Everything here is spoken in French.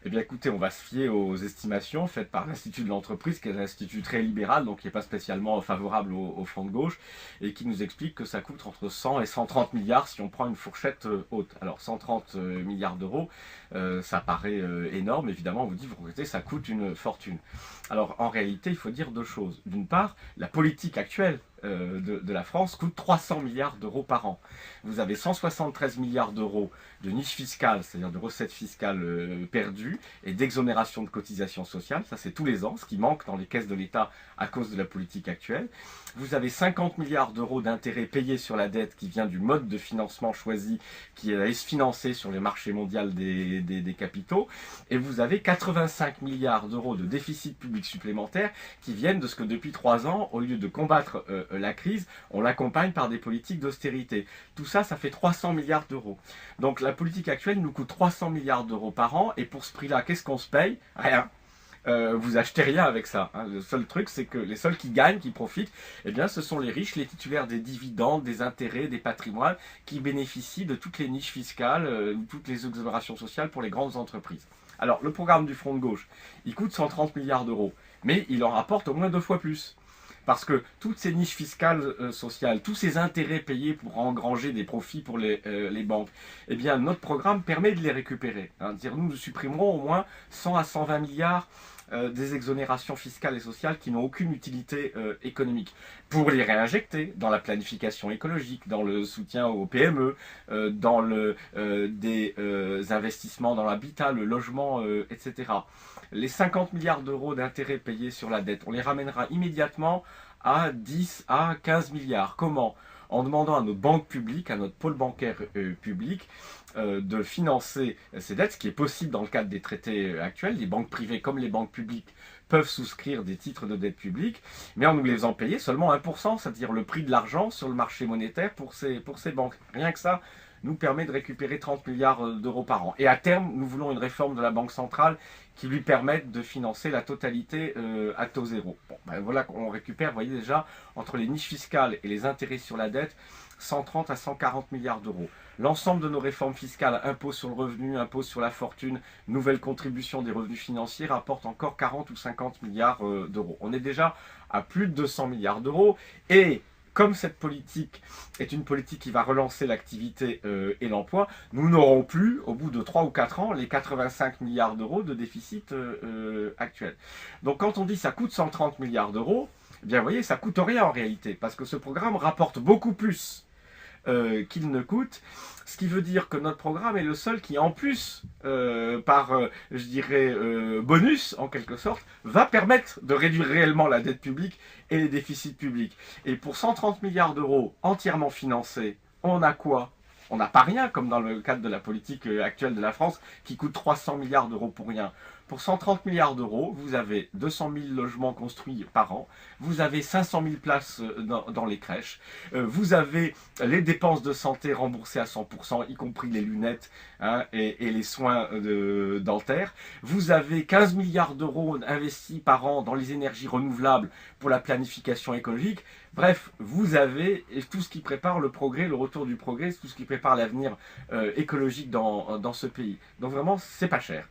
Eh bien écoutez, on va se fier aux estimations faites par l'Institut de l'entreprise, qui est un institut très libéral, donc qui n'est pas spécialement favorable au front de gauche, et qui nous explique que ça coûte entre 100 et 130 milliards si on prend une fourchette haute. Alors 130 milliards d'euros, ça paraît énorme, évidemment, on vous dit, vous regrettez, ça coûte une fortune. Alors en réalité, il faut dire deux choses. D'une part, la politique actuelle de la France coûte 300 milliards d'euros par an. Vous avez 173 milliards d'euros de niche fiscale, c'est-à-dire de recettes fiscales perdues et d'exonération de cotisations sociales. Ça, c'est tous les ans, ce qui manque dans les caisses de l'État à cause de la politique actuelle. Vous avez 50 milliards d'euros d'intérêts payés sur la dette qui vient du mode de financement choisi qui est se financer sur les marchés mondiaux des capitaux. Et vous avez 85 milliards d'euros de déficit public supplémentaire qui viennent de ce que depuis 3 ans, au lieu de combattre la crise, on l'accompagne par des politiques d'austérité. Tout ça, ça fait 300 milliards d'euros. Donc la politique actuelle nous coûte 300 milliards d'euros par an, et pour ce prix-là, qu'est-ce qu'on se paye? Rien. Vous achetez rien avec ça. Hein. Le seul truc, c'est que les seuls qui gagnent, qui profitent, eh bien, ce sont les riches, les titulaires des dividendes, des intérêts, des patrimoines, qui bénéficient de toutes les niches fiscales, toutes les exonérations sociales pour les grandes entreprises. Alors, le programme du Front de gauche, il coûte 130 milliards d'euros, mais il en rapporte au moins 2 fois plus. Parce que toutes ces niches fiscales sociales, tous ces intérêts payés pour engranger des profits pour les banques, eh bien notre programme permet de les récupérer. Hein. Nous supprimerons au moins 100 à 120 milliards des exonérations fiscales et sociales qui n'ont aucune utilité économique, pour les réinjecter dans la planification écologique, dans le soutien aux PME, dans des investissements dans l'habitat, le logement, etc. Les 50 milliards d'euros d'intérêts payés sur la dette, on les ramènera immédiatement à 10 à 15 milliards. Comment? En demandant à notre banque publique, à notre pôle bancaire public, de financer ces dettes, ce qui est possible dans le cadre des traités actuels. Les banques privées comme les banques publiques peuvent souscrire des titres de dette publique, mais en nous les faisant payer seulement 1%, c'est-à-dire le prix de l'argent sur le marché monétaire pour ces banques. Rien que ça nous permet de récupérer 30 milliards d'euros par an. Et à terme, nous voulons une réforme de la Banque centrale qui lui permette de financer la totalité à taux zéro. Bon, ben voilà qu'on récupère, vous voyez déjà, entre les niches fiscales et les intérêts sur la dette, 130 à 140 milliards d'euros. L'ensemble de nos réformes fiscales, impôts sur le revenu, impôts sur la fortune, nouvelle contribution des revenus financiers, rapportent encore 40 ou 50 milliards d'euros. On est déjà à plus de 200 milliards d'euros, et comme cette politique est une politique qui va relancer l'activité et l'emploi, nous n'aurons plus, au bout de 3 ou 4 ans, les 85 milliards d'euros de déficit actuel. Donc quand on dit ça coûte 130 milliards d'euros, eh bien vous voyez, ça coûte rien en réalité, parce que ce programme rapporte beaucoup plus qu'il ne coûte, ce qui veut dire que notre programme est le seul qui, en plus, je dirais, bonus, en quelque sorte, va permettre de réduire réellement la dette publique et les déficits publics. Et pour 130 milliards d'euros entièrement financés, on a quoi? On n'a pas rien, comme dans le cadre de la politique actuelle de la France, qui coûte 300 milliards d'euros pour rien. Pour 130 milliards d'euros, vous avez 200 000 logements construits par an, vous avez 500 000 places dans les crèches, vous avez les dépenses de santé remboursées à 100%, y compris les lunettes hein, et les soins dentaires. Vous avez 15 milliards d'euros investis par an dans les énergies renouvelables pour la planification écologique. Bref, vous avez tout ce qui prépare le progrès, le retour du progrès, tout ce qui prépare l'avenir écologique dans ce pays. Donc vraiment, c'est pas cher.